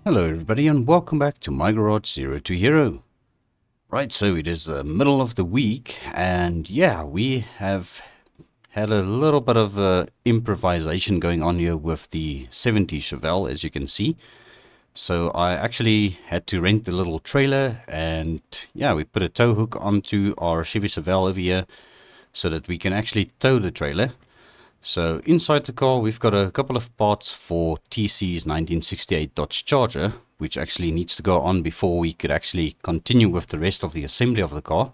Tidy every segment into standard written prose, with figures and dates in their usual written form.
Hello everybody and welcome back to my garage Zero to Hero. Right, so it is the middle of the week and yeah, we have had a little bit of improvisation going on here with the 70 Chevelle, as you can see. So I actually had to rent the little trailer and yeah, we put a tow hook onto our Chevy Chevelle over here so that we can actually tow the trailer. So inside the car, we've got a couple of parts for TC's 1968 Dodge Charger, which actually needs to go on before we could actually continue with the rest of the assembly of the car.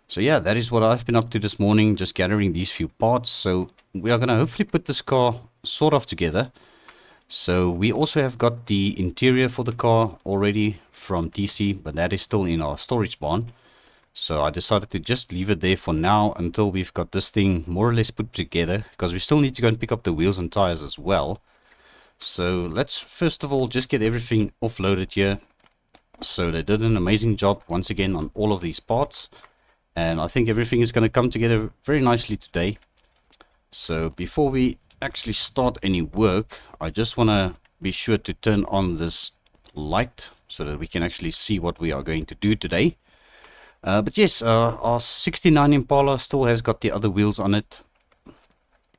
So yeah, that is what I've been up to this morning, just gathering these few parts. So we are going to hopefully put this car sort of together. So we also have got the interior for the car already from TC, but that is still in our storage barn. So I decided to just leave it there for now until we've got this thing more or less put together, because we still need to go and pick up the wheels and tires as well. So let's first of all just get everything offloaded here. So they did an amazing job once again on all of these parts, and I think everything is going to come together very nicely today. So before we actually start any work, I just want to be sure to turn on this light so that we can actually see what we are going to do today. But yes, our 69 Impala still has got the other wheels on it.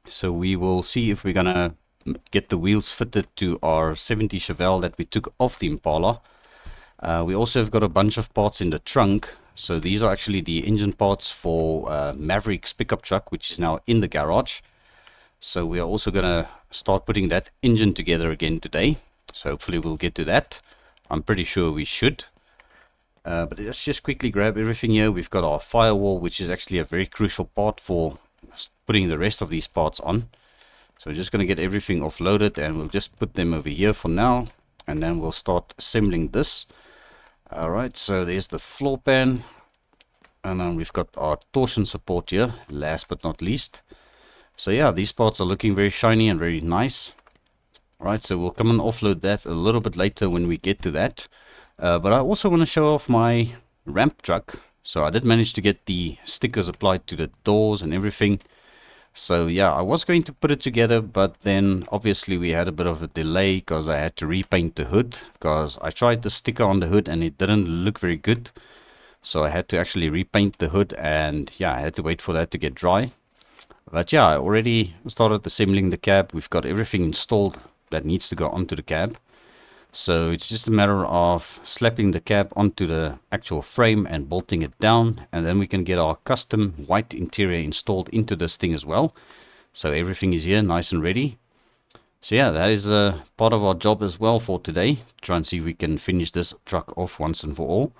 So we will see if we're going to get the wheels fitted to our 70 Chevelle that we took off the Impala. We also have got a bunch of parts in the trunk. So these are actually the engine parts for Maverick's pickup truck, which is now in the garage. So we are also going to start putting that engine together again today. So hopefully we'll get to that. I'm pretty sure we should. But let's just quickly grab everything here. We've got our firewall, which is actually a very crucial part for putting the rest of these parts on. So we're just going to get everything offloaded and we'll just put them over here for now. And then we'll start assembling this. Alright, so there's the floor pan. And then we've got our torsion support here, last but not least. So yeah, these parts are looking very shiny and very nice. Alright, so we'll come and offload that a little bit later when we get to that. But I also want to show off my ramp truck. So I did manage to get the stickers applied to the doors and everything. So yeah, I was going to put it together, but then obviously we had a bit of a delay because I had to repaint the hood, because I tried the sticker on the hood and it didn't look very good. So I had to actually repaint the hood, and yeah, I had to wait for that to get dry. But yeah, I already started assembling the cab. We've got everything installed that needs to go onto the cab. So it's just a matter of slapping the cab onto the actual frame and bolting it down, and then we can get our custom white interior installed into this thing as well. So everything is here nice and ready. So yeah, that is a part of our job as well for today. Try and see if we can finish this truck off once and for all.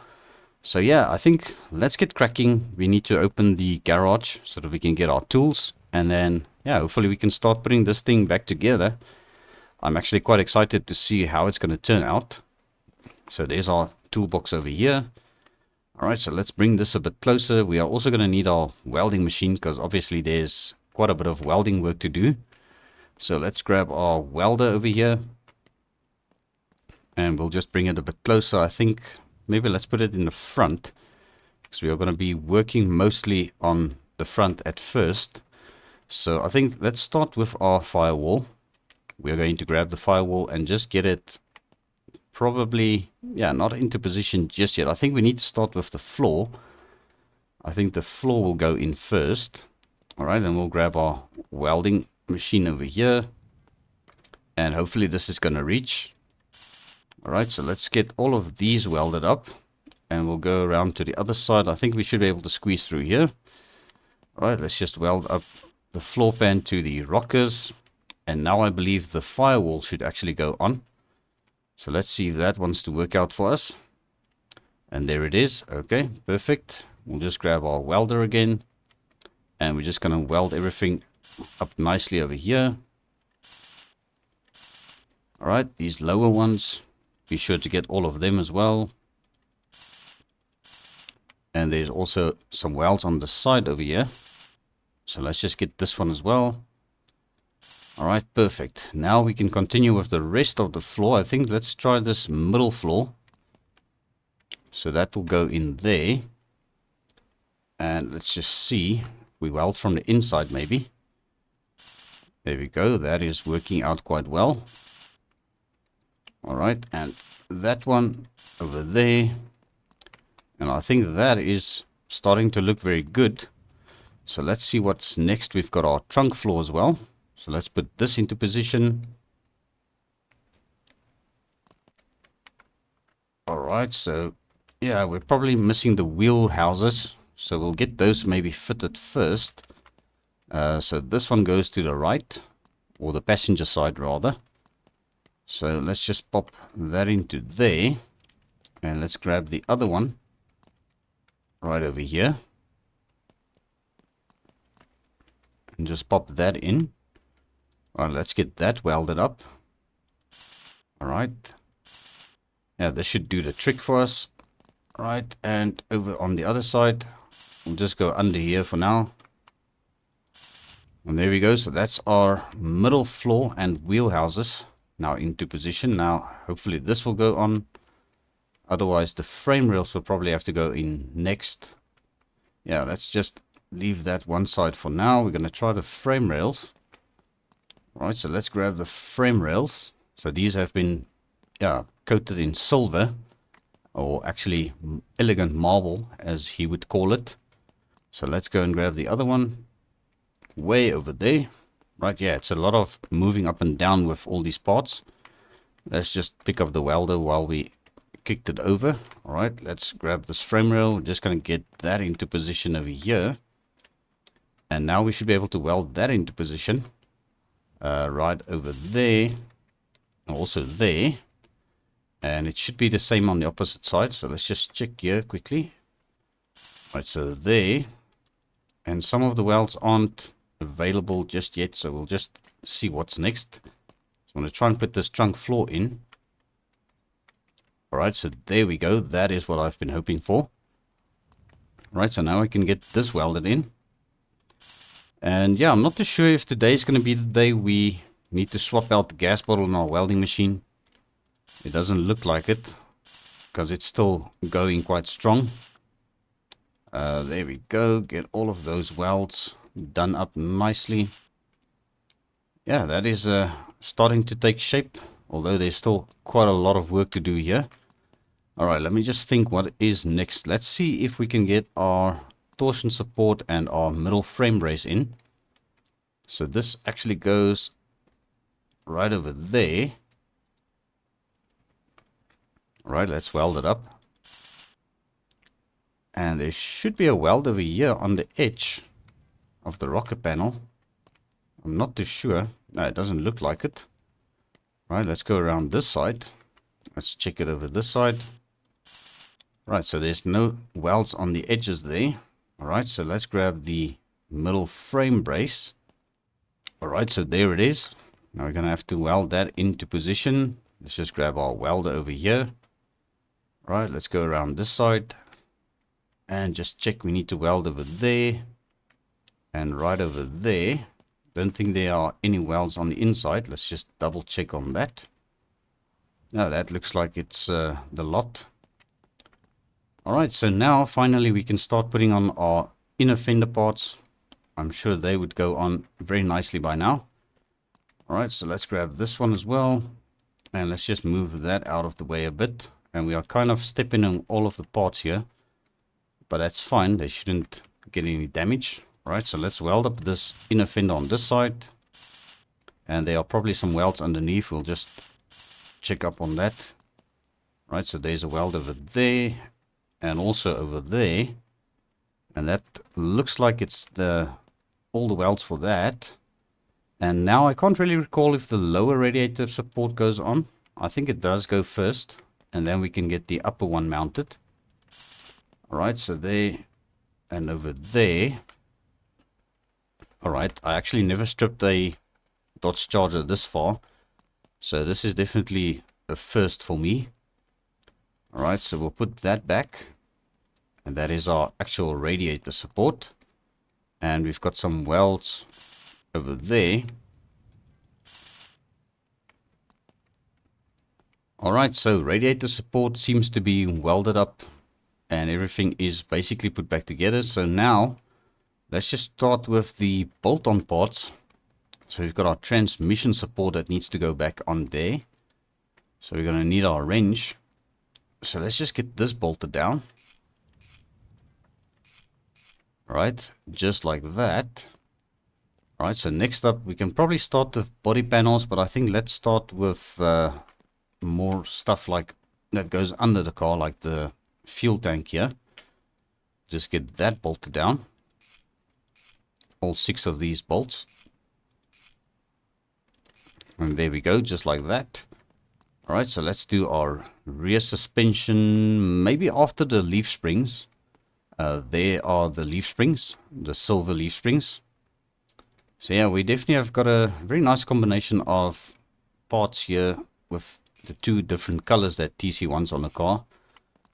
So yeah, I think let's get cracking. We need to open the garage so that we can get our tools, and then yeah, hopefully we can start putting this thing back together. I'm actually quite excited to see how it's going to turn out. So there's our toolbox over here. Alright, so let's bring this a bit closer. We are also going to need our welding machine, because obviously there's quite a bit of welding work to do. So let's grab our welder over here. And we'll just bring it a bit closer. I think maybe let's put it in the front, because we are going to be working mostly on the front at first. So I think let's start with our firewall. We're going to grab the firewall and just get it probably, yeah, not into position just yet. I think we need to start with the floor. I think the floor will go in first. All right, then we'll grab our welding machine over here. And hopefully this is going to reach. All right, so let's get all of these welded up. And we'll go around to the other side. I think we should be able to squeeze through here. All right, let's just weld up the floor pan to the rockers. And now I believe the firewall should actually go on. So let's see if that wants to work out for us. And there it is. Okay, perfect. We'll just grab our welder again. And we're just going to weld everything up nicely over here. Alright, these lower ones, be sure to get all of them as well. And there's also some welds on the side over here. So let's just get this one as well. Alright, perfect. Now we can continue with the rest of the floor. I think let's try this middle floor. So that will go in there. And let's just see. We weld from the inside maybe. There we go. That is working out quite well. All right, and that one over there. And I think that is starting to look very good. So let's see what's next. We've got our trunk floor as well. So let's put this into position. All right, so yeah, we're probably missing the wheel houses. So we'll get those maybe fitted first. So this one goes to the right, or the passenger side rather. So let's just pop that into there. And let's grab the other one right over here. And just pop that in. All right, let's get that welded up. All right. Yeah, this should do the trick for us. All right, and over on the other side, we'll just go under here for now. And there we go. So that's our middle floor and wheel houses now into position. Now, hopefully this will go on. Otherwise, the frame rails will probably have to go in next. Yeah, let's just leave that one side for now. We're going to try the frame rails. All right, so let's grab the frame rails. So these have been coated in silver, or actually elegant marble, as he would call it. So let's go and grab the other one way over there. Right, yeah, it's a lot of moving up and down with all these parts. Let's just pick up the welder while we kicked it over. All right, let's grab this frame rail. We're just going to get that into position over here. And now we should be able to weld that into position. Right over there. Also there. And it should be the same on the opposite side. So let's just check here quickly. Right, so there. And some of the welds aren't available just yet. So we'll just see what's next. So I'm going to try and put this trunk floor in. Alright, so there we go. That is what I've been hoping for. Right, so now I can get this welded in. And yeah, I'm not too sure if today is going to be the day we need to swap out the gas bottle in our welding machine. It doesn't look like it, because it's still going quite strong. There we go. Get all of those welds done up nicely. Yeah, that is starting to take shape, although there's still quite a lot of work to do here. Alright, let me just think what is next. Let's see if we can get our torsion support and our middle frame brace in. So this actually goes right over there. Alright, let's weld it up. And there should be a weld over here on the edge of the rocker panel. I'm not too sure. No, it doesn't look like it. Right, let's go around this side. Let's check it over this side. Right, so there's no welds on the edges there. Alright, so let's grab the middle frame brace. Alright, so there it is. Now we're going to have to weld that into position. Let's just grab our welder over here. Right, let's go around this side. And just check we need to weld over there. And right over there. Don't think there are any welds on the inside. Let's just double check on that. No, that looks like it's the lot. Alright, so now finally we can start putting on our inner fender parts. I'm sure they would go on very nicely by now. Alright, so let's grab this one as well. And let's just move that out of the way a bit. And we are kind of stepping on all of the parts here. But that's fine, they shouldn't get any damage. Alright, so let's weld up this inner fender on this side. And there are probably some welds underneath. We'll just check up on that. Right, so there's a weld over there. And also over there. And that looks like it's all the welds for that. And now I can't really recall if the lower radiator support goes on. I think it does go first. And then we can get the upper one mounted. Alright, so there and over there. Alright, I actually never stripped a Dodge Charger this far. So this is definitely a first for me. Alright, so we'll put that back. And that is our actual radiator support. And we've got some welds over there. Alright, so radiator support seems to be welded up. And everything is basically put back together. So now, let's just start with the bolt-on parts. So we've got our transmission support that needs to go back on there. So we're going to need our wrench. So let's just get this bolted down. Right, just like that. Alright, so next up we can probably start with body panels, but I think let's start with more stuff like that goes under the car, like the fuel tank here. Just get that bolted down. All 6 of these bolts. And there we go, just like that. Alright, so let's do our rear suspension, maybe after the leaf springs. There are the leaf springs, the silver leaf springs. So yeah, we definitely have got a very nice combination of parts here with the 2 different colors that TC wants on the car.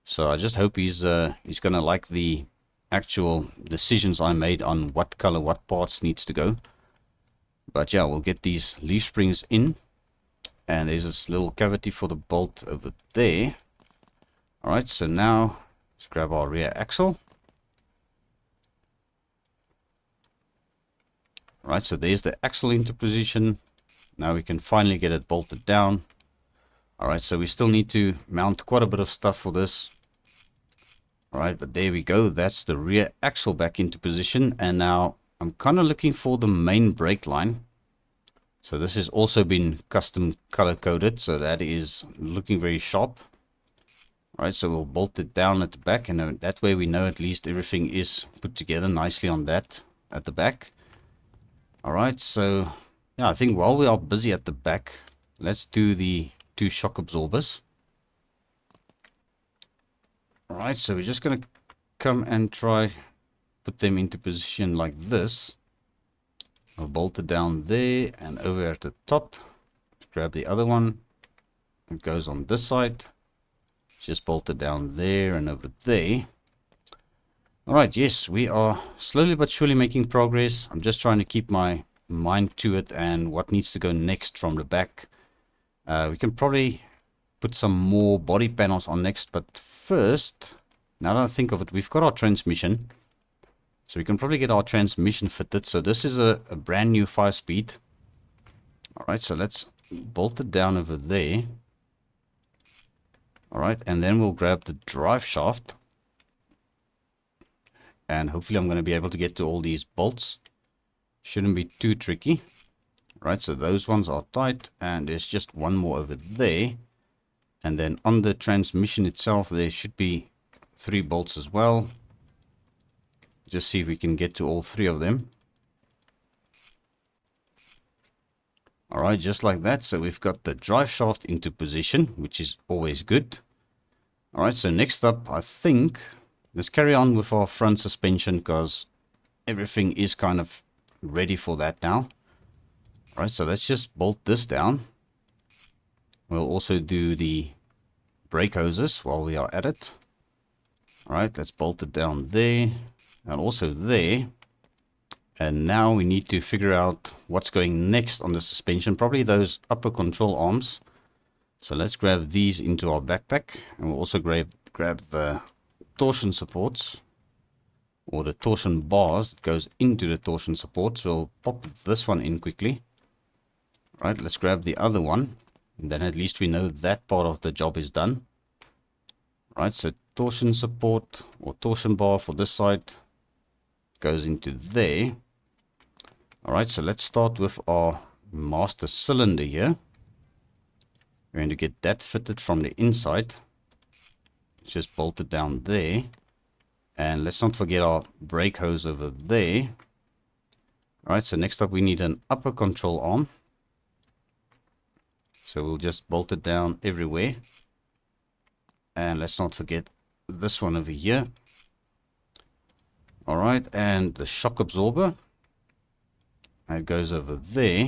So I just hope he's gonna like the actual decisions I made on what color, what parts needs to go. But yeah, we'll get these leaf springs in. And there's this little cavity for the bolt over there. Alright, so now let's grab our rear axle. Alright, so there's the axle into position. Now we can finally get it bolted down. Alright, so we still need to mount quite a bit of stuff for this. Alright, but there we go. That's the rear axle back into position. And now I'm kind of looking for the main brake line. So this has also been custom color coded, so that is looking very sharp. Alright, so we'll bolt it down at the back, and that way we know at least everything is put together nicely on that at the back. Alright, so yeah, I think while we are busy at the back, let's do the 2 shock absorbers. Alright, so we're just going to come and try put them into position like this. I'll bolt it down there and over at the top. Grab the other one. It goes on this side. Just bolt it down there and over there. Alright, yes, we are slowly but surely making progress. I'm just trying to keep my mind to it and what needs to go next from the back. We can probably put some more body panels on next, but first, now that I think of it, we've got our transmission. So we can probably get our transmission fitted. So this is a brand new 5-speed. Alright, so let's bolt it down over there. Alright, and then we'll grab the drive shaft. And hopefully I'm going to be able to get to all these bolts. Shouldn't be too tricky. Right, so those ones are tight. And there's just one more over there. And then on the transmission itself, there should be 3 bolts as well. Just see if we can get to all 3 of them. Alright, just like that. So we've got the drive shaft into position, which is always good. Alright, so next up, I think, let's carry on with our front suspension because everything is kind of ready for that now. Alright, so let's just bolt this down. We'll also do the brake hoses while we are at it. Alright, let's bolt it down there and also there. And now we need to figure out what's going next on the suspension. Probably those upper control arms. So let's grab these into our backpack. And we'll also grab the torsion supports. Or the torsion bars that goes into the torsion support. So we'll pop this one in quickly. Right, let's grab the other one. And then at least we know that part of the job is done. Right, so torsion support or torsion bar for this side goes into there. Alright, so let's start with our master cylinder here. We're going to get that fitted from the inside. Just bolt it down there. And let's not forget our brake hose over there. Alright, so next up we need an upper control arm. So we'll just bolt it down everywhere. And let's not forget this one over here. Alright, and the shock absorber. That goes over there.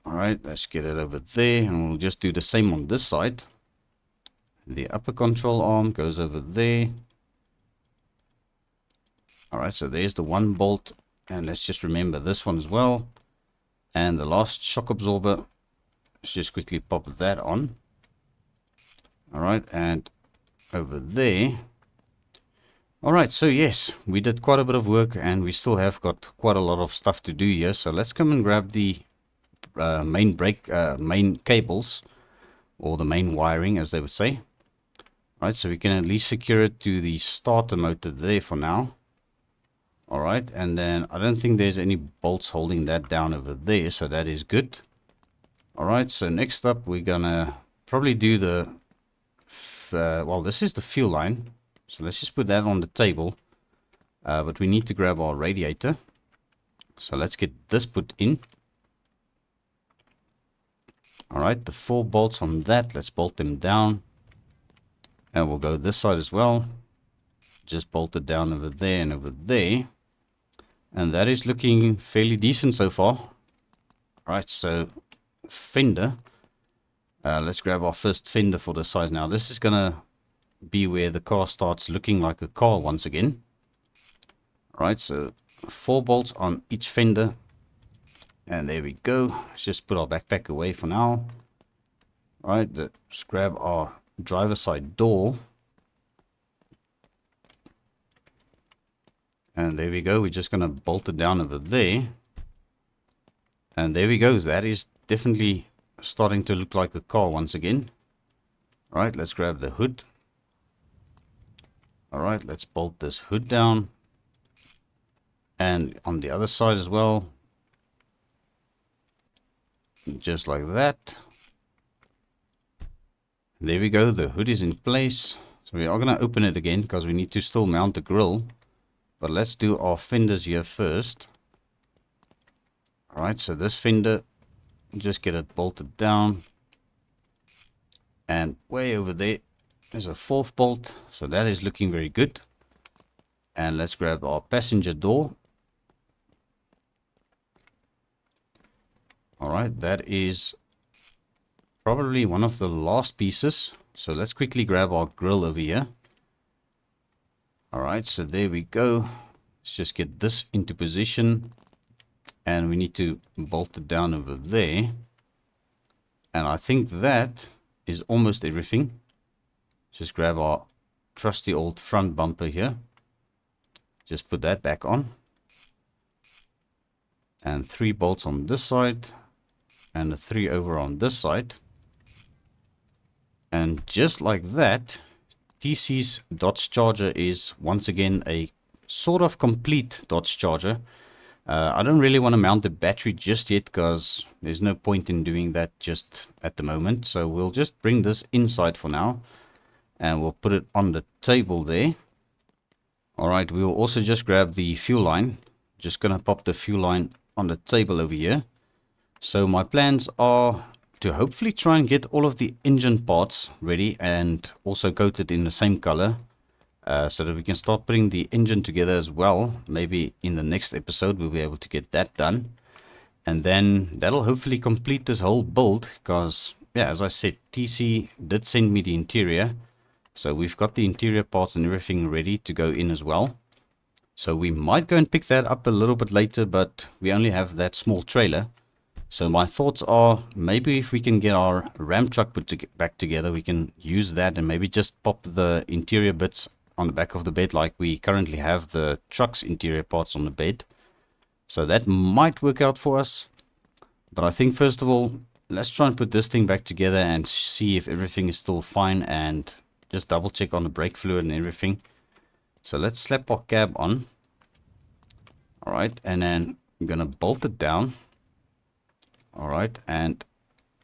Alright, let's get it over there. And we'll just do the same on this side. The upper control arm goes over there. Alright, so there's the one bolt. And let's just remember this one as well. And the last shock absorber. Let's just quickly pop that on. Alright, and over there. Alright, so yes, we did quite a bit of work and we still have got quite a lot of stuff to do here. So let's come and grab the main cables, or the main wiring, as they would say. Right, so we can at least secure it to the starter motor there for now. Alright, and then I don't think there's any bolts holding that down over there, so that is good. Alright, so next up we're gonna probably do the well, this is the fuel line, so let's just put that on the table. But we need to grab our radiator, so let's get this put in. Alright, the 4 bolts on that, let's bolt them down, and we'll go this side as well. Just bolt it down over there and over there, and that is looking fairly decent so far. Alright, so fender, let's grab our first fender for the size. Now this is gonna be where the car starts looking like a car once again. Right, so 4 bolts on each fender, and there we go. Let's just put our backpack away for now. Right, let's grab our driver side door, and there we go. We're just gonna bolt it down over there, and there we go. That is definitely starting to look like a car once again. Right, let's grab the hood. Alright, let's bolt this hood down, and on the other side as well, just like that. There we go, the hood is in place. So we are going to open it again because we need to still mount the grill, but let's do our fenders here first. Alright, so this fender, just get it bolted down, and way over there there's a 4th bolt, so that is looking very good. And let's grab our passenger door. Alright, that is probably one of the last pieces, so let's quickly grab our grill over here. Alright, so there we go. Let's just get this into position, and we need to bolt it down over there, and I think that is almost everything. Just grab our trusty old front bumper here, just put that back on, and 3 bolts on this side, and a 3 over on this side, and just like that, TC's Dodge Charger is once again a sort of complete Dodge Charger. I don't really want to mount the battery just yet because there's no point in doing that just at the moment, so we'll just bring this inside for now, and we'll put it on the table there. Alright, we will also just grab the fuel line. Just gonna pop the fuel line on the table over here. So my plans are to hopefully try and get all of the engine parts ready and also coated in the same color, so that we can start putting the engine together as well. Maybe in the next episode we'll be able to get that done, and then that'll hopefully complete this whole build, because yeah, as I said, TC did send me the interior, so we've got the interior parts and everything ready to go in as well. So we might go and pick that up a little bit later, but we only have that small trailer. So my thoughts are, maybe if we can get our Ram truck back together, we can use that and maybe just pop the interior bits on the back of the bed like we currently have the truck's interior parts on the bed. So that might work out for us. But I think first of all, let's try and put this thing back together and see if everything is still fine, and just double check on the brake fluid and everything. So let's slap our cab on. Alright, and then I'm gonna bolt it down. Alright, and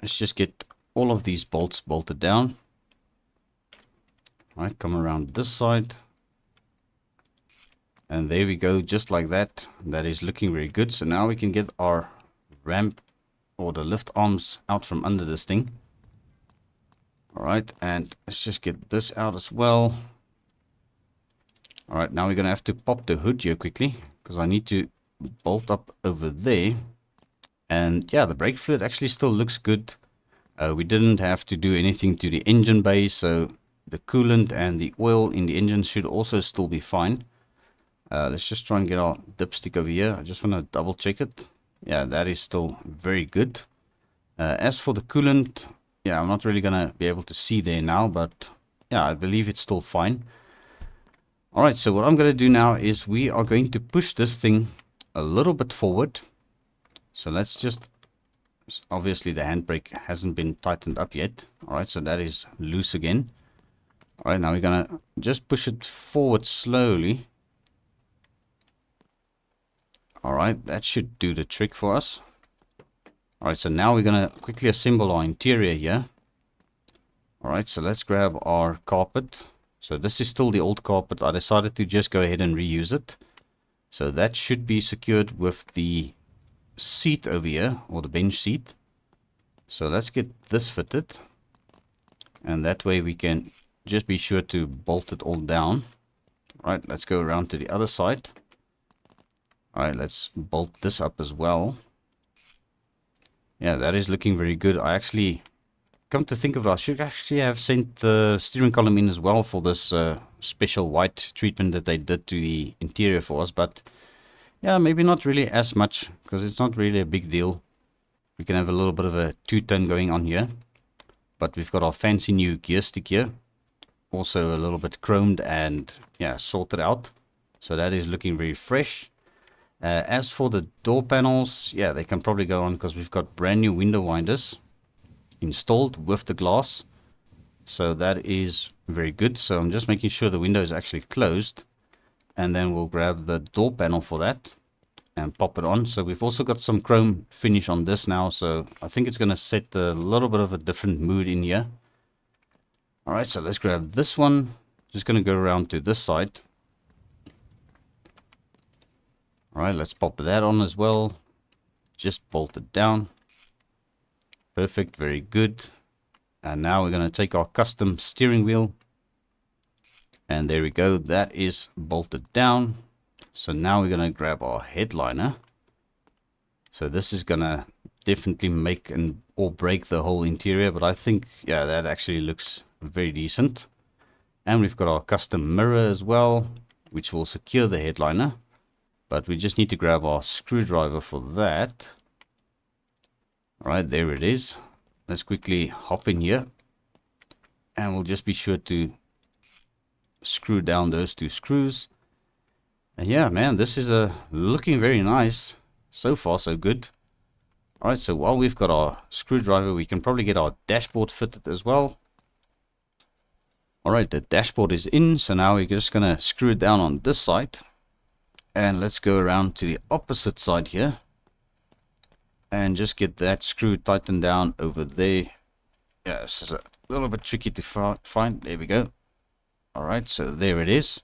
let's just get all of these bolts bolted down. Alright, come around this side. And there we go, just like that. That is looking very good. So now we can get our ramp or the lift arms out from under this thing. Alright, and let's just get this out as well. Alright, now we're going to have to pop the hood here quickly, because I need to bolt up over there. And yeah, the brake fluid actually still looks good. We didn't have to do anything to the engine bay, so the coolant and the oil in the engine should also still be fine. Let's just try and get our dipstick over here. I just want to double check it. Yeah, that is still very good. As for the coolant, yeah, I'm not really going to be able to see there now, but yeah, I believe it's still fine. Alright, so what I'm going to do now is we are going to push this thing a little bit forward. So let's just Obviously the handbrake hasn't been tightened up yet. Alright, so that is loose again. Alright, now we're gonna just push it forward slowly. Alright, that should do the trick for us. Alright, so now we're gonna quickly assemble our interior here. Alright, so let's grab our carpet. So this is still the old carpet. I decided to just go ahead and reuse it. So that should be secured with the seat over here, or the bench seat. So let's get this fitted. And that way we can just be sure to bolt it all down. Alright, let's go around to the other side. Alright, let's bolt this up as well. Yeah, that is looking very good. I actually, come to think of it, I should actually have sent the steering column in as well for this special white treatment that they did to the interior for us. But yeah, maybe not really as much, because it's not really a big deal. We can have a little bit of a two-tone going on here. But we've got our fancy new gear stick here. Also a little bit chromed and yeah, sorted out. So that is looking very fresh. As for the door panels, yeah, they can probably go on because we've got brand new window winders installed with the glass. So that is very good. So I'm just making sure the window is actually closed. And then we'll grab the door panel for that and pop it on. So we've also got some chrome finish on this now. So I think it's going to set a little bit of a different mood in here. Alright, so let's grab this one. Just going to go around to this side. Alright, let's pop that on as well. Just bolt it down. Perfect, very good. And now we're going to take our custom steering wheel. And there we go, that is bolted down. So now we're going to grab our headliner. So this is going to definitely make or break the whole interior. But I think, yeah, that actually looks very decent. And we've got our custom mirror as well, which will secure the headliner. But we just need to grab our screwdriver for that. Alright, there it is. Let's quickly hop in here. And we'll just be sure to screw down those two screws. And yeah, man, this is looking very nice. So far, so good. Alright, so while we've got our screwdriver, we can probably get our dashboard fitted as well. Alright, the dashboard is in. So now we're just going to screw it down on this side. And let's go around to the opposite side here. And just get that screw tightened down over there. Yeah, this is a little bit tricky to find. There we go. Alright, so there it is.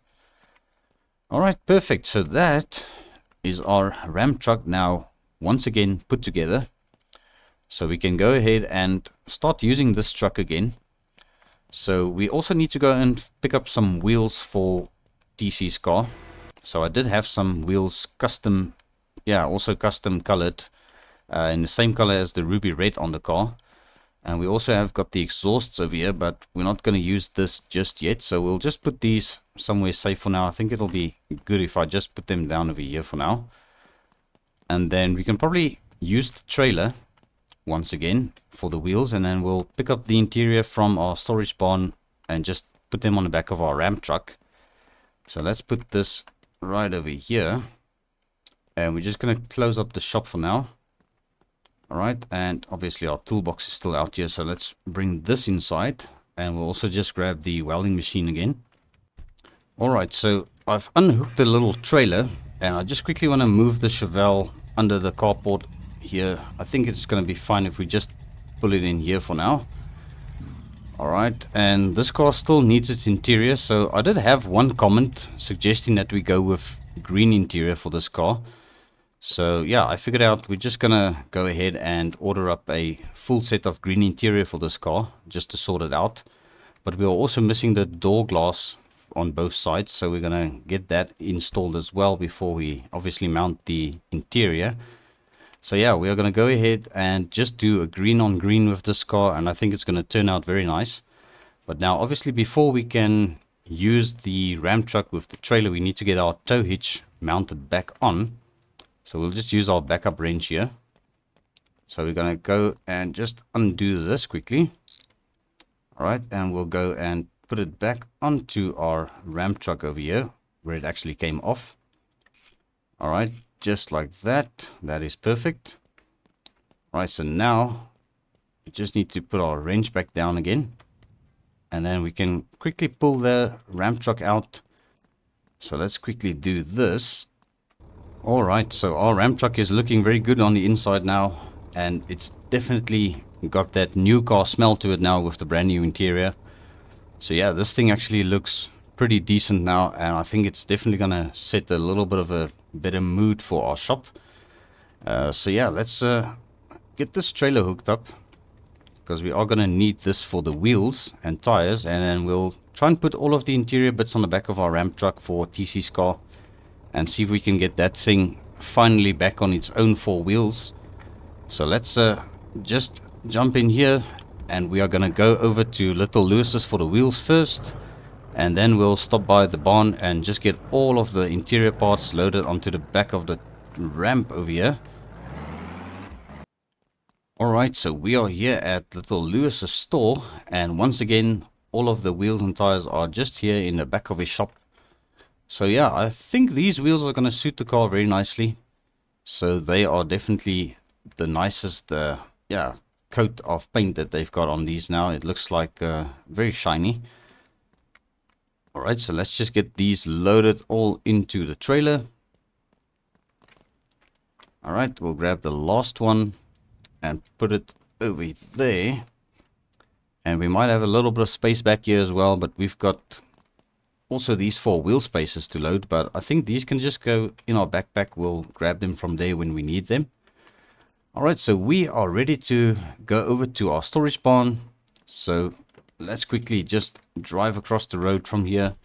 Alright, perfect. So that is our Ram truck now once again put together. So we can go ahead and start using this truck again. So we also need to go and pick up some wheels for TC's car. So I did have some wheels custom, yeah, also custom colored in the same color as the ruby red on the car. And we also have got the exhausts over here, but we're not going to use this just yet. So we'll just put these somewhere safe for now. I think it'll be good if I just put them down over here for now. And then we can probably use the trailer once again for the wheels. And then we'll pick up the interior from our storage barn and just put them on the back of our Ram truck. So let's put this right over here. And we're just going to close up the shop for now. Alright, and obviously our toolbox is still out here, so let's bring this inside, and we'll also just grab the welding machine again. Alright, so I've unhooked the little trailer, and I just quickly want to move the Chevelle under the carport here. I think it's going to be fine if we just pull it in here for now. Alright, and this car still needs its interior, so I did have one comment suggesting that we go with green interior for this car. So yeah, I figured out we're just gonna go ahead and order up a full set of green interior for this car just to sort it out. But we are also missing the door glass on both sides, so we're gonna get that installed as well before we obviously mount the interior. So yeah, we are gonna go ahead and just do a green on green with this car, and I think it's gonna turn out very nice. But now obviously before we can use the Ram truck with the trailer, we need to get our tow hitch mounted back on. So we'll just use our backup wrench here. So we're going to go and just undo this quickly. Alright, and we'll go and put it back onto our Ram truck over here, where it actually came off. Alright, just like that. That is perfect. Right, so now we just need to put our wrench back down again. And then we can quickly pull the ramp truck out. So let's quickly do this. Alright, so our ramp truck is looking very good on the inside now. And it's definitely got that new car smell to it now with the brand new interior. So yeah, this thing actually looks pretty decent now. And I think it's definitely going to set a little bit of a better mood for our shop. So yeah, let's get this trailer hooked up, because we are going to need this for the wheels and tires, and then we'll try and put all of the interior bits on the back of our ramp truck for TC's car and see if we can get that thing finally back on its own four wheels. So let's just jump in here, and we are going to go over to Little Lewis's for the wheels first, and then we'll stop by the barn and just get all of the interior parts loaded onto the back of the ramp over here. Alright, so we are here at Little Lewis's store, and once again all of the wheels and tires are just here in the back of his shop. So yeah, I think these wheels are going to suit the car very nicely. So they are definitely the nicest yeah, coat of paint that they've got on these now. It looks like very shiny. Alright, so let's just get these loaded all into the trailer. Alright, we'll grab the last one and put it over there. And we might have a little bit of space back here as well, but we've got also these 4 wheel spaces to load, but I think these can just go in our backpack. We'll grab them from there when we need them. Alright, so we are ready to go over to our storage barn. So let's quickly just drive across the road from here.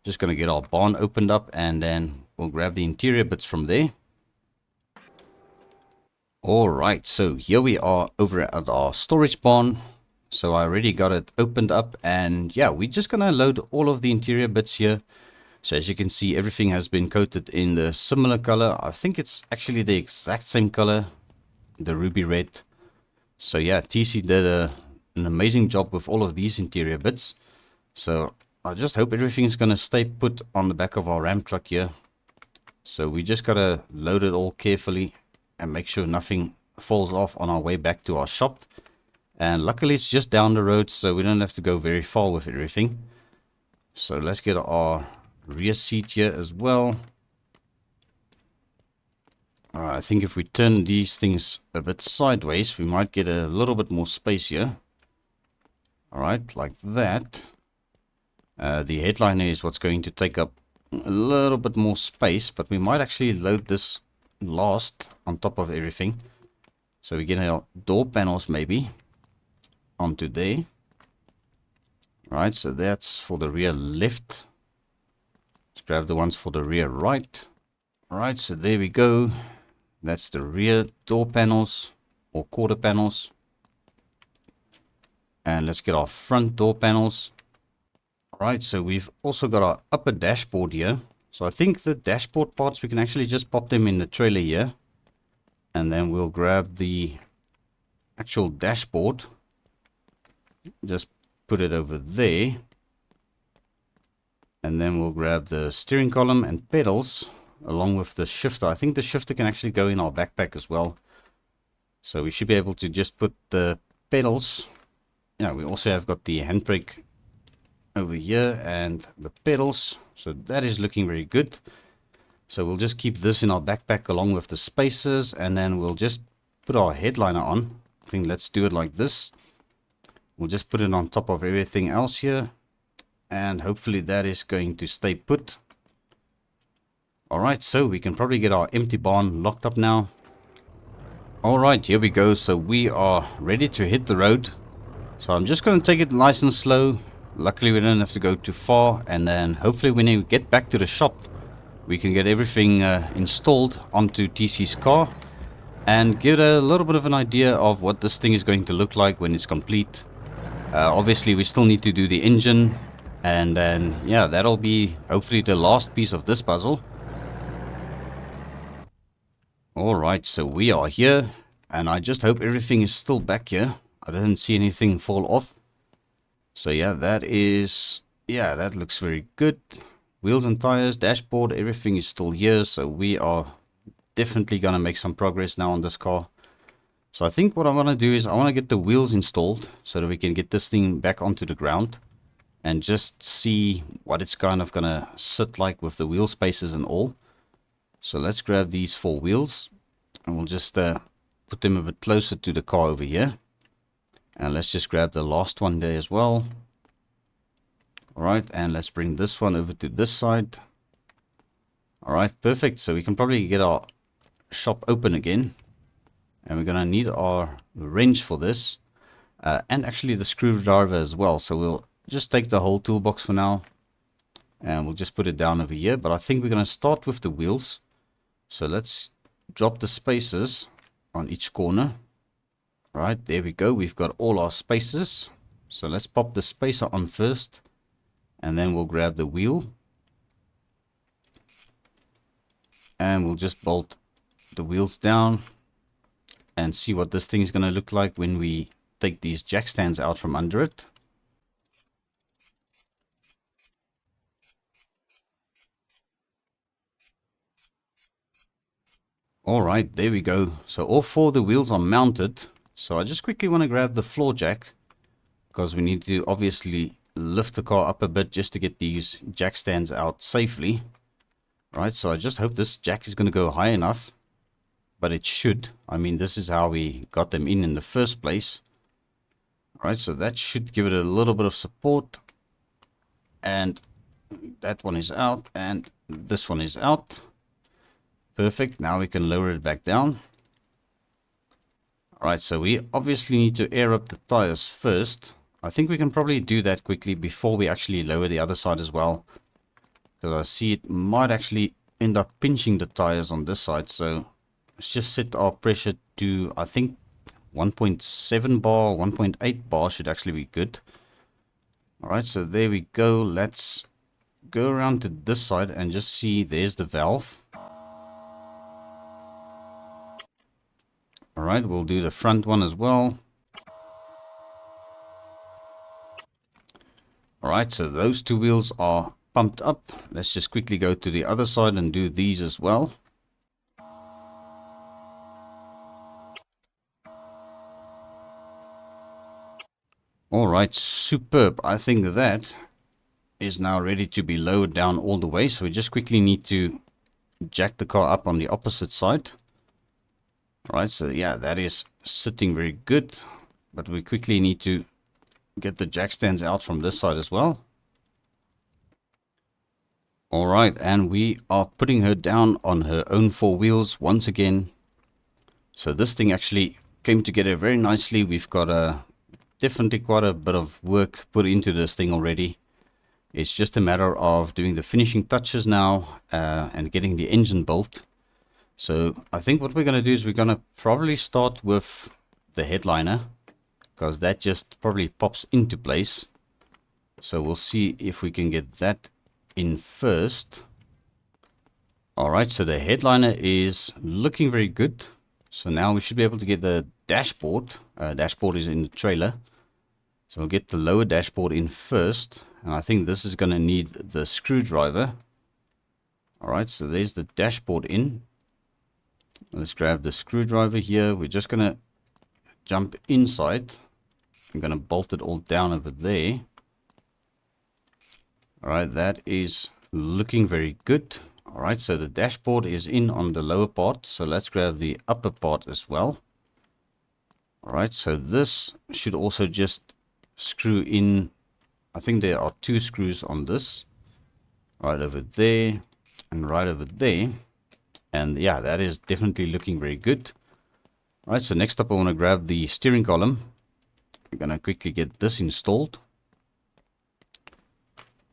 Just going to get our barn opened up, and then we'll grab the interior bits from there. Alright, so here we are over at our storage barn. So I already got it opened up, and yeah, we're just gonna load all of the interior bits here. So as you can see, everything has been coated in the similar color. I think it's actually the exact same color, the ruby red. So yeah, TC did an amazing job with all of these interior bits. So I just hope everything's gonna stay put on the back of our Ram truck here. So we just gotta load it all carefully and make sure nothing falls off on our way back to our shop. And luckily it's just down the road, so we don't have to go very far with everything. So let's get our rear seat here as well. I think if we turn these things a bit sideways, we might get a little bit more space here. Alright, like that. The headliner is what's going to take up a little bit more space, but we might actually load this last on top of everything. So we get our door panels maybe onto there. Right, so that's for the rear left. Let's grab the ones for the rear right. Alright, so there we go. That's the rear door panels or quarter panels. And let's get our front door panels. Alright, so we've also got our upper dashboard here. So I think the dashboard parts, we can actually just pop them in the trailer here. And then we'll grab the actual dashboard. Just put it over there. And then we'll grab the steering column and pedals along with the shifter. I think the shifter can actually go in our backpack as well. So we should be able to just put the pedals. Yeah, we also have got the handbrake over here and the pedals. So that is looking very good. So we'll just keep this in our backpack along with the spacers, and then we'll just put our headliner on. I think let's do it like this. We'll just put it on top of everything else here, and hopefully that is going to stay put. Alright, so we can probably get our empty barn locked up now. Alright, here we go. So we are ready to hit the road. So I'm just going to take it nice and slow. Luckily we don't have to go too far, and then hopefully when we get back to the shop we can get everything installed onto TC's car and get a little bit of an idea of what this thing is going to look like when it's complete. Obviously we still need to do the engine, and then yeah, that'll be hopefully the last piece of this puzzle. Alright, so we are here, and I just hope everything is still back here. I didn't see anything fall off. So yeah, that looks very good. Wheels and tires, dashboard, everything is still here. So we are definitely gonna make some progress now on this car. So I think what I want to do is I want to get the wheels installed so that we can get this thing back onto the ground and just see what it's kind of going to sit like with the wheel spaces and all. So let's grab these 4 wheels and we'll just put them a bit closer to the car over here. And let's just grab the last one there as well. Alright, and let's bring this one over to this side. Alright, perfect. So we can probably get our shop open again. And we're going to need our wrench for this. And actually the screwdriver as well. So we'll just take the whole toolbox for now. And we'll just put it down over here. But I think we're going to start with the wheels. So let's drop the spacers on each corner. Right, there we go. We've got all our spacers. So let's pop the spacer on first. And then we'll grab the wheel. And we'll just bolt the wheels down. And see what this thing is going to look like when we take these jack stands out from under it. Alright, there we go. So all 4 of the wheels are mounted. So I just quickly want to grab the floor jack, because we need to obviously lift the car up a bit just to get these jack stands out safely. Right, so I just hope this jack is going to go high enough. But it should. I mean, this is how we got them in the first place. Alright, so that should give it a little bit of support. And that one is out. And this one is out. Perfect. Now we can lower it back down. Alright, so we obviously need to air up the tires first. I think we can probably do that quickly before we actually lower the other side as well. Because I see it might actually end up pinching the tires on this side. So let's just set our pressure to, I think, 1.7 bar, 1.8 bar should actually be good. Alright, so there we go. Let's go around to this side and just see there's the valve. Alright, we'll do the front one as well. Alright, so those 2 wheels are pumped up. Let's just quickly go to the other side and do these as well. Alright, superb. I think that is now ready to be lowered down all the way. So we just quickly need to jack the car up on the opposite side. Alright, so yeah, that is sitting very good. But we quickly need to get the jack stands out from this side as well. Alright, and we are putting her down on her own 4 wheels once again. So this thing actually came together very nicely. We've got definitely quite a bit of work put into this thing already. It's just a matter of doing the finishing touches now and getting the engine built. So I think what we're going to do is we're going to probably start with the headliner, because that just probably pops into place. So we'll see if we can get that in first. Alright, so the headliner is looking very good. So now we should be able to get the dashboard. Dashboard is in the trailer. So we'll get the lower dashboard in first. And I think this is going to need the screwdriver. Alright, so there's the dashboard in. Let's grab the screwdriver here. We're just going to jump inside. I'm going to bolt it all down over there. Alright, that is looking very good. Alright, so the dashboard is in on the lower part. So let's grab the upper part as well. Alright, so this should also just screw in. I think there are 2 screws on this. Right over there and right over there. And yeah, that is definitely looking very good. Alright, so next up I want to grab the steering column. I'm going to quickly get this installed.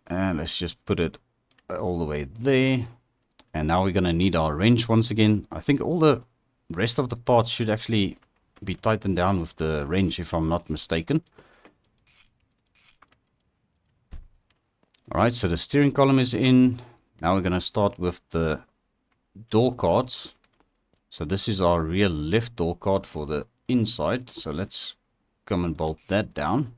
And let's just put it all the way there. And now we're going to need our wrench once again. I think all the rest of the parts should actually be tightened down with the wrench, if I'm not mistaken. Alright, so the steering column is in. Now we're going to start with the door cards. So this is our rear left door card for the inside. So let's come and bolt that down.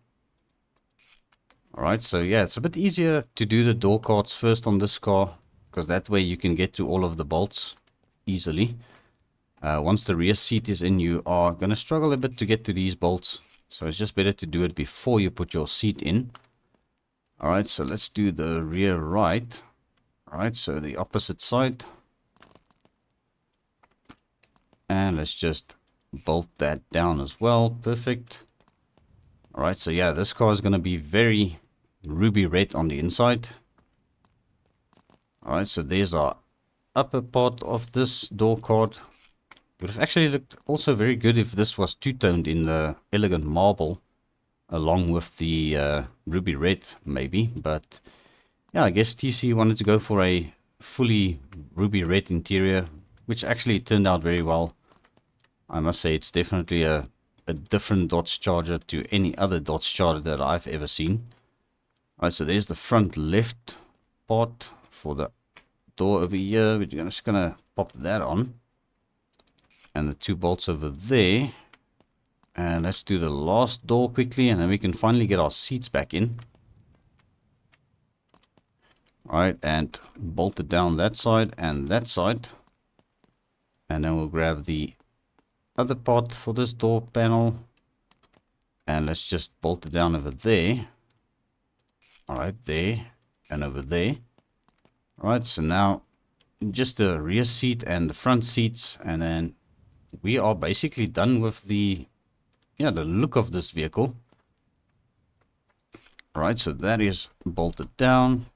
Alright, so yeah, it's a bit easier to do the door cards first on this car, because that way you can get to all of the bolts easily. Once the rear seat is in, you are going to struggle a bit to get to these bolts. So it's just better to do it before you put your seat in. Alright, so let's do the rear right. Alright, so the opposite side. And let's just bolt that down as well. Perfect. Alright, so yeah, this car is going to be very ruby red on the inside. Alright, so there's our upper part of this door card. It would have actually looked also very good if this was two-toned in the elegant marble along with the ruby red maybe, but yeah, I guess TC wanted to go for a fully ruby red interior, which actually turned out very well. I must say it's definitely a different Dodge Charger to any other Dodge Charger that I've ever seen. Alright, so there's the front left part for the door over here. We're just gonna pop that on. And the two bolts over there. And let's do the last door quickly, and then we can finally get our seats back in. Alright, and bolt it down that side and that side. And then we'll grab the other part for this door panel. And let's just bolt it down over there. Alright, there and over there. Alright, so now just the rear seat and the front seats, and then we are basically done with the look of this vehicle. Alright, so that is bolted down.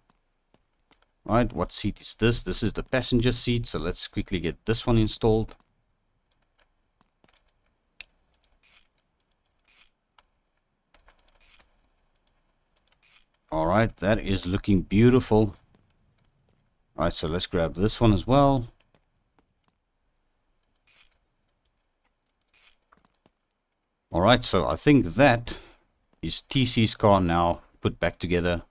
Right, what seat is this? This is the passenger seat, so let's quickly get this one installed. Alright, that is looking beautiful. Alright, so let's grab this one as well. Alright, so I think that is TC's car now put back together.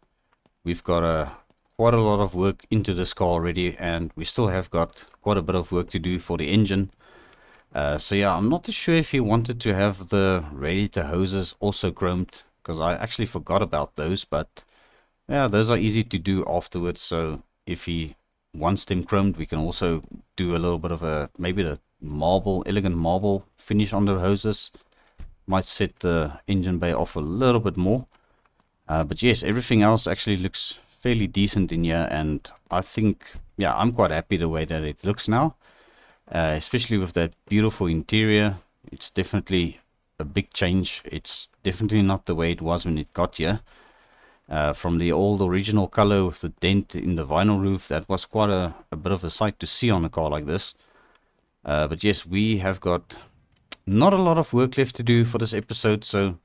We've got quite a lot of work into this car already, and we still have got quite a bit of work to do for the engine. So yeah, I'm not too sure if he wanted to have the radiator hoses also chromed, because I actually forgot about those, but yeah, those are easy to do afterwards. So if he wants them chromed, we can also do a little bit of maybe the elegant marble finish on the hoses. Might set the engine bay off a little bit more. But yes, everything else actually looks fairly decent in here, and I think, yeah, I'm quite happy the way that it looks now, especially with that beautiful interior. It's definitely a big change. It's definitely not the way it was when it got here. From the old original color with the dent in the vinyl roof, that was quite a bit of a sight to see on a car like this. But yes, we have got not a lot of work left to do for this episode, so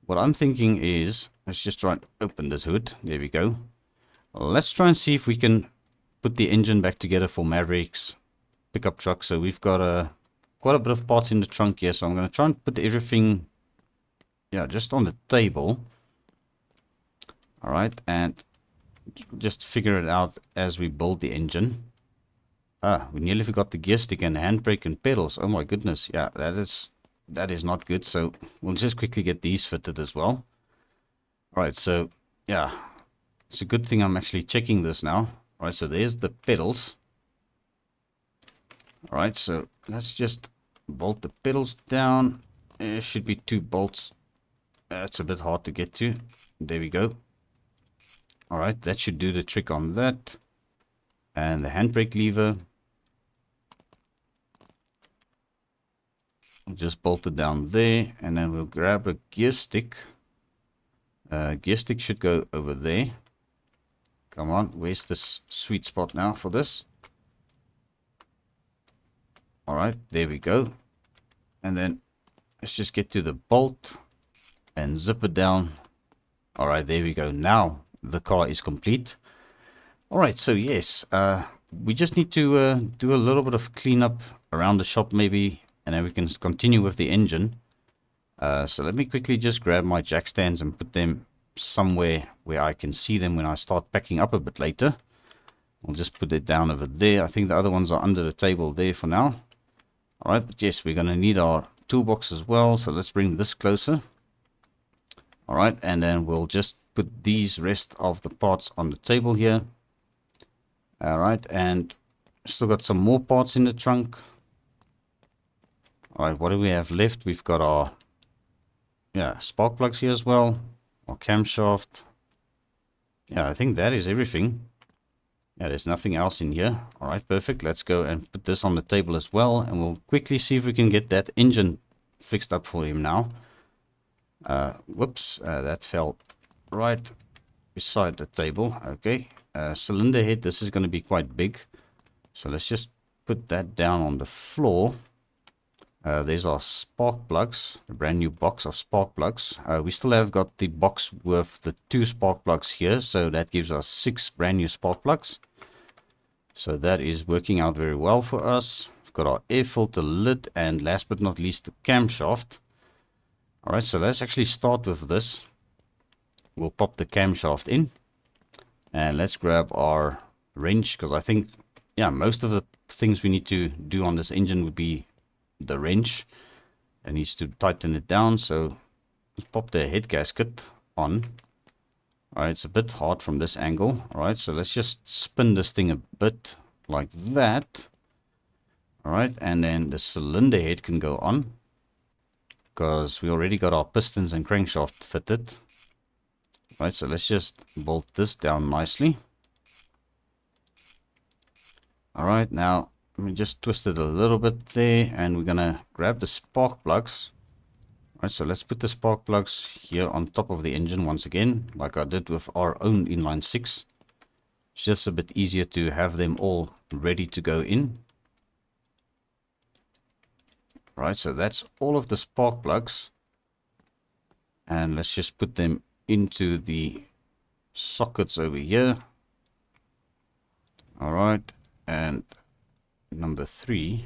what I'm thinking is, let's just try and open this hood. There we go. Let's try and see if we can put the engine back together for Maverick's pickup truck. So we've got quite a bit of parts in the trunk here, so I'm going to try and put everything, yeah, just on the table. Alright, and just figure it out as we build the engine. We nearly forgot the gear stick and the handbrake and pedals. Oh my goodness, yeah, that is not good. So we'll just quickly get these fitted as well. Alright, so yeah, it's a good thing I'm actually checking this now. Alright, so there's the pedals. Alright, so let's just bolt the pedals down. There should be 2 bolts. That's a bit hard to get to. There we go. Alright, that should do the trick on that. And the handbrake lever. We'll just bolt it down there, and then we'll grab a gear stick. Gear stick should go over there. Come on, where's this sweet spot now for this? Alright, there we go. And then let's just get to the bolt and zip it down. Alright, there we go. Now the car is complete. Alright, so yes, we just need to do a little bit of cleanup around the shop maybe, and then we can continue with the engine. So let me quickly just grab my jack stands and put them somewhere where I can see them when I start packing up a bit later. I'll just put it down over there. I think the other ones are under the table there for now. Alright, but yes, we're going to need our toolbox as well, so let's bring this closer. Alright, and then we'll just put these rest of the parts on the table here. Alright, and still got some more parts in the trunk. Alright, what do we have left? We've got our spark plugs here as well. Our camshaft. Yeah, I think that is everything. Yeah, there's nothing else in here. Alright, perfect. Let's go and put this on the table as well. And we'll quickly see if we can get that engine fixed up for him now. Whoops, that fell right beside the table. Okay, cylinder head, this is going to be quite big. So let's just put that down on the floor. There's our spark plugs, a brand new box of spark plugs. We still have got the box with the 2 spark plugs here, so that gives us 6 brand new spark plugs. So that is working out very well for us. We've got our air filter lid, and last but not least the camshaft. Alright, so let's actually start with this. We'll pop the camshaft in, and let's grab our wrench, because I think, yeah, most of the things we need to do on this engine would be the wrench. It needs to tighten it down, so let's pop the head gasket on. Alright, it's a bit hard from this angle. Alright, so let's just spin this thing a bit like that. Alright, and then the cylinder head can go on, because we already got our pistons and crankshaft fitted. Right, so let's just bolt this down nicely. Alright, now let me just twist it a little bit there, and we're gonna grab the spark plugs. Alright, so let's put the spark plugs here on top of the engine once again, like I did with our own inline 6. It's just a bit easier to have them all ready to go in. Right, so that's all of the spark plugs, and let's just put them into the sockets over here. Alright, and number 3.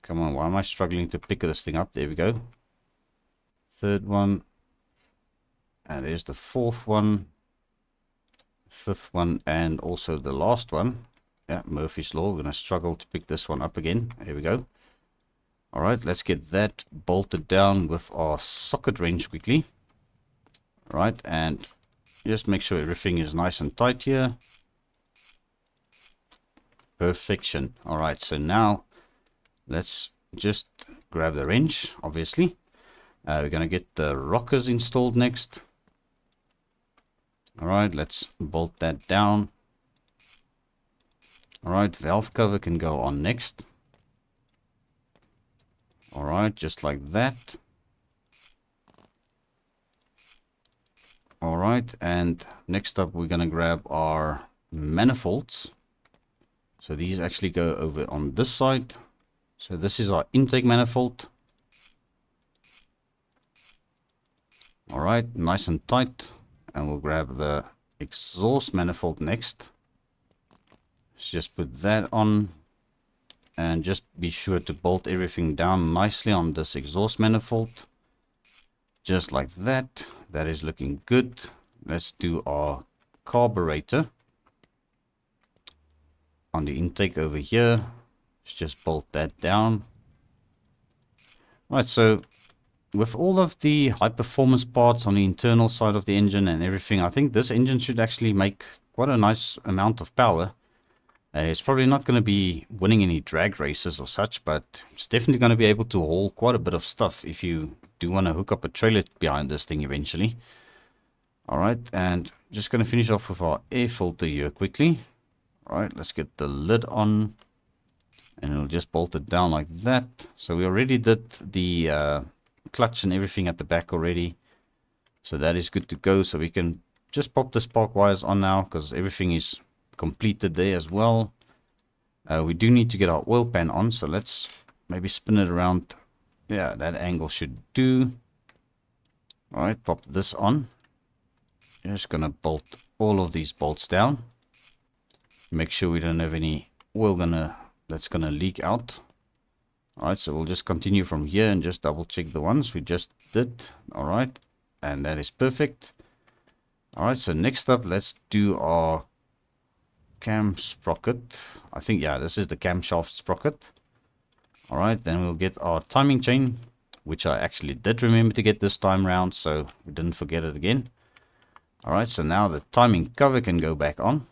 Come on, why am I struggling to pick this thing up? There we go. 3rd one, and there's the 4th one, 5th one, and also the last one. Yeah, Murphy's Law. We're going to struggle to pick this one up again. Here we go. Alright, let's get that bolted down with our socket wrench quickly. Right, and just make sure everything is nice and tight here. Perfection. Alright, so now let's just grab the wrench, obviously. We're going to get the rockers installed next. Alright, let's bolt that down. Alright, valve cover can go on next. Alright, just like that. Alright, and next up we're going to grab our manifolds. So these actually go over on this side. So this is our intake manifold. Alright, nice and tight. And we'll grab the exhaust manifold next. Let's just put that on. And just be sure to bolt everything down nicely on this exhaust manifold. Just like that. That is looking good. Let's do our carburetor on the intake over here. Let's just bolt that down. Right, so with all of the high performance parts on the internal side of the engine and everything, I think this engine should actually make quite a nice amount of power. It's probably not going to be winning any drag races or such, but it's definitely going to be able to haul quite a bit of stuff if you do want to hook up a trailer behind this thing eventually. Alright, and just going to finish off with our air filter here quickly. Alright, let's get the lid on, and we'll just bolt it down like that. So we already did the clutch and everything at the back already, so that is good to go. So we can just pop the spark wires on now, because everything is completed there as well. We do need to get our oil pan on, so let's maybe spin it around. Yeah, that angle should do. Alright, pop this on. Just gonna bolt all of these bolts down. Make sure we don't have any oil that's gonna leak out. Alright, so we'll just continue from here and just double check the ones we just did. Alright, and that is perfect. Alright, so next up, let's do our cam sprocket. I think, yeah, this is the camshaft sprocket. Alright, then we'll get our timing chain, which I actually did remember to get this time round, so we didn't forget it again. Alright, so now the timing cover can go back on,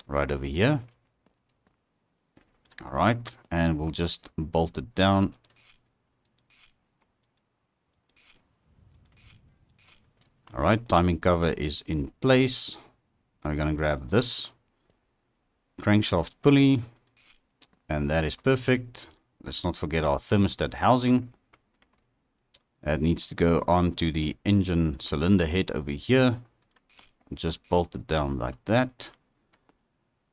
right over here. Alright, and we'll just bolt it down Alright, timing cover is in place. I'm going to grab this crankshaft pulley, and that is perfect. Let's not forget our thermostat housing. That needs to go onto the engine cylinder head over here. Just bolt it down like that.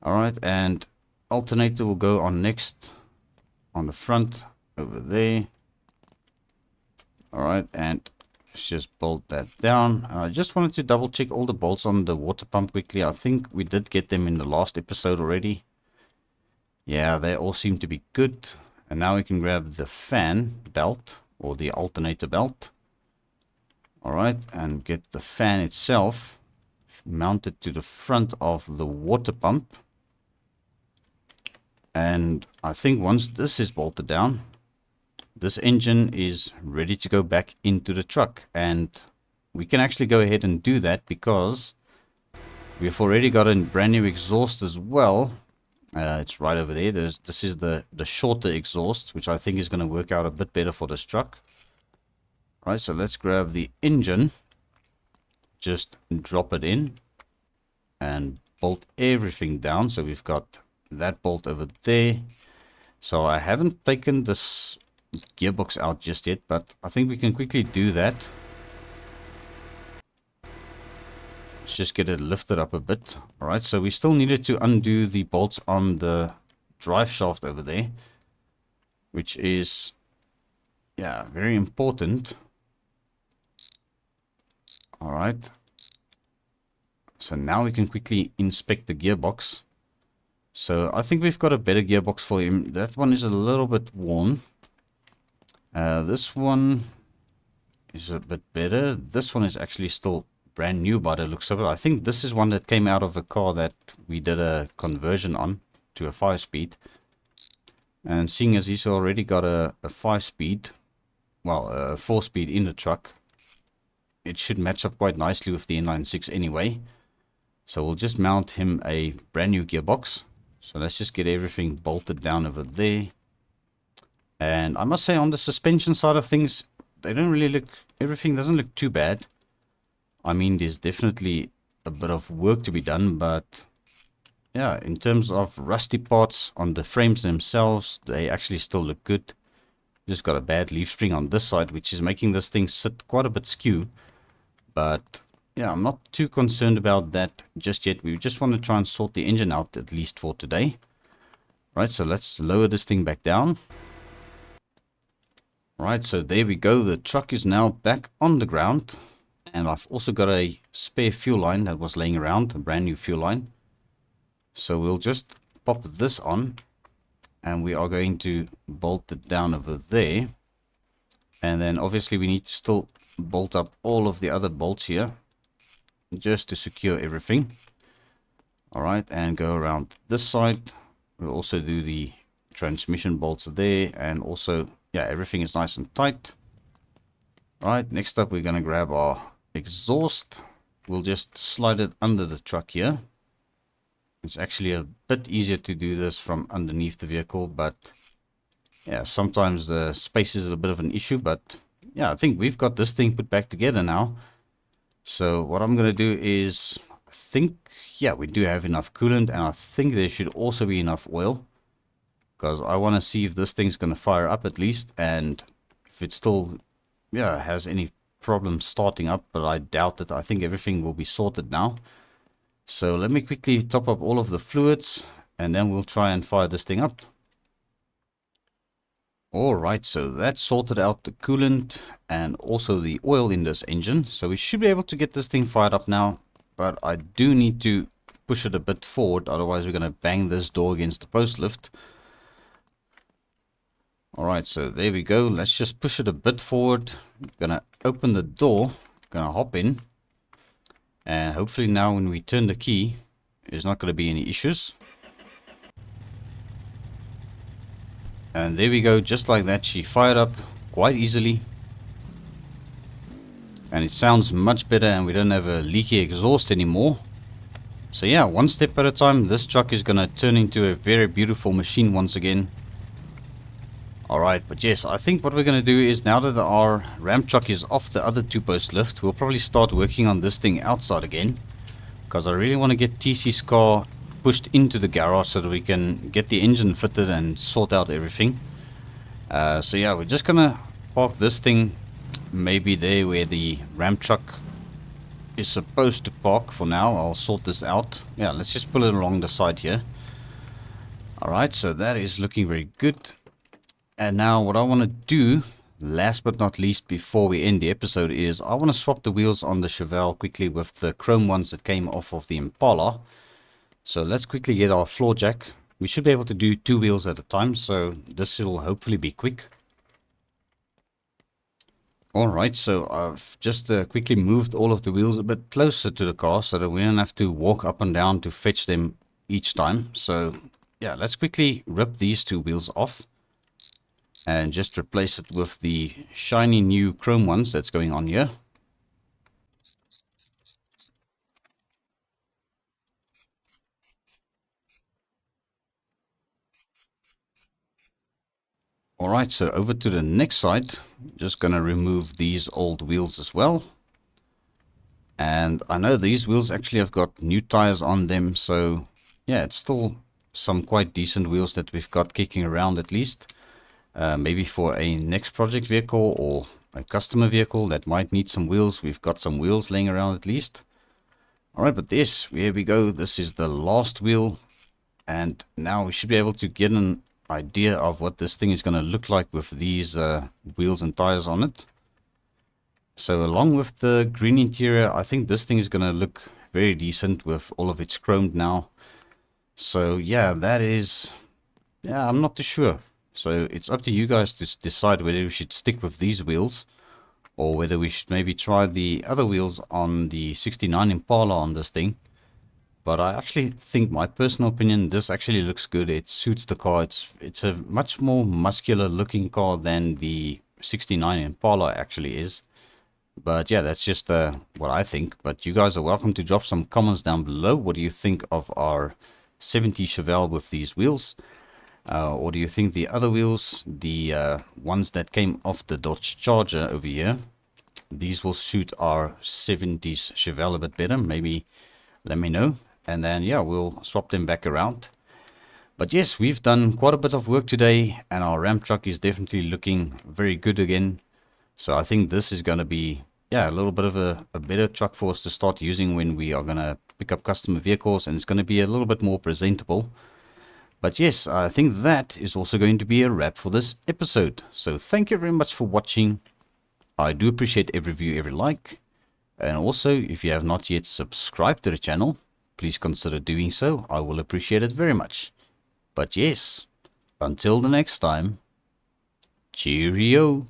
Alright, and alternator will go on next on the front over there. Alright, and let's just bolt that down. I just wanted to double check all the bolts on the water pump quickly. I think we did get them in the last episode already. Yeah, they all seem to be good. And now we can grab the fan belt or the alternator belt. Alright, and get the fan itself mounted to the front of the water pump. And I think once this is bolted down, this engine is ready to go back into the truck. And we can actually go ahead and do that because we've already got a brand new exhaust as well. It's right over there. This is the shorter exhaust, which I think is going to work out a bit better for this truck. Right, so let's grab the engine, just drop it in and bolt everything down. So we've got that bolt over there. So I haven't taken this gearbox out just yet, but I think we can quickly do that. Let's just get it lifted up a bit. Alright, so we still needed to undo the bolts on the drive shaft over there, which is, yeah, very important. Alright, so now we can quickly inspect the gearbox. So I think we've got a better gearbox for him. That one is a little bit worn. This one is a bit better. This one is actually still brand new by the looks of it. I think this is one that came out of a car that we did a conversion on to a 5-speed. And seeing as he's already got a 5-speed, well, a 4-speed in the truck, it should match up quite nicely with the inline 6 anyway. So we'll just mount him a brand new gearbox. So let's just get everything bolted down over there. And I must say, on the suspension side of things, they don't really look, everything doesn't look too bad. I mean, there's definitely a bit of work to be done, but yeah, in terms of rusty parts on the frames themselves, they actually still look good. Just got a bad leaf spring on this side, which is making this thing sit quite a bit skew. But yeah, I'm not too concerned about that just yet. We just want to try and sort the engine out, at least for today. Right, so let's lower this thing back down. Right, so there we go. The truck is now back on the ground. And I've also got a spare fuel line that was laying around, a brand new fuel line. So we'll just pop this on. And we are going to bolt it down over there. And then obviously we need to still bolt up all of the other bolts here, just to secure everything. Alright, and go around this side. We'll also do the transmission bolts there, and also, yeah, everything is nice and tight. Alright, next up we're going to grab our exhaust. We'll just slide it under the truck here. It's actually a bit easier to do this from underneath the vehicle, but yeah, sometimes the space is a bit of an issue. But yeah, I think we've got this thing put back together now. So what I'm going to do is, I think, yeah, we do have enough coolant, and I think there should also be enough oil, because I want to see if this thing's going to fire up at least, and if it still, yeah, has any problems starting up, but I doubt it. I think everything will be sorted now. So let me quickly top up all of the fluids, and then we'll try and fire this thing up. Alright, so that sorted out the coolant and also the oil in this engine. So we should be able to get this thing fired up now, but I do need to push it a bit forward, otherwise we're going to bang this door against the post lift. Alright, so there we go. Let's just push it a bit forward. I'm going to open the door, going to hop in. And hopefully now when we turn the key, there's not going to be any issues. And there we go, just like that, she fired up quite easily. And it sounds much better, and we don't have a leaky exhaust anymore. So yeah, one step at a time, this truck is going to turn into a very beautiful machine once again. Alright, but yes, I think what we're going to do is, now that our ramp truck is off the other two-post lift, we'll probably start working on this thing outside again. Because I really want to get TC's car pushed into the garage so that we can get the engine fitted and sort out everything. So yeah, we're just going to park this thing maybe there where the ramp truck is supposed to park for now. I'll sort this out. Yeah, let's just pull it along the side here. Alright, so that is looking very good. And now what I want to do, last but not least before we end the episode, is I want to swap the wheels on the Chevelle quickly with the chrome ones that came off of the Impala. So let's quickly get our floor jack. We should be able to do 2 wheels at a time, so this will hopefully be quick. Alright, so I've just quickly moved all of the wheels a bit closer to the car so that we don't have to walk up and down to fetch them each time. So yeah, let's quickly rip these 2 wheels off and just replace it with the shiny new chrome ones that's going on here. Alright, so over to the next side, just gonna remove these old wheels as well. And I know these wheels actually have got new tires on them, so yeah, it's still some quite decent wheels that we've got kicking around at least. Maybe for a next project vehicle or a customer vehicle that might need some wheels, we've got some wheels laying around at least. Alright, but here we go. This is the last wheel, and now we should be able to get an idea of what this thing is going to look like with these wheels and tires on it. So along with the green interior, I think this thing is going to look very decent with all of its chromed now. So yeah, I'm not too sure. So it's up to you guys to decide whether we should stick with these wheels or whether we should maybe try the other wheels on the 69 Impala on this thing. But I actually think, my personal opinion, this actually looks good. It suits the car. It's a much more muscular looking car than the 69 Impala actually is. But yeah, that's just what I think. But you guys are welcome to drop some comments down below. What do you think of our 70 Chevelle with these wheels? Or do you think the other wheels, the ones that came off the Dodge Charger over here, these will suit our 70s Chevelle a bit better? Maybe let me know. And then, yeah, we'll swap them back around. But yes, we've done quite a bit of work today, and our ramp truck is definitely looking very good again. So I think this is going to be, yeah, a little bit of a better truck for us to start using when we are going to pick up customer vehicles, and it's going to be a little bit more presentable. But yes, I think that is also going to be a wrap for this episode. So thank you very much for watching. I do appreciate every view, every like. And also, if you have not yet subscribed to the channel, please consider doing so. I will appreciate it very much. But yes, until the next time, cheerio.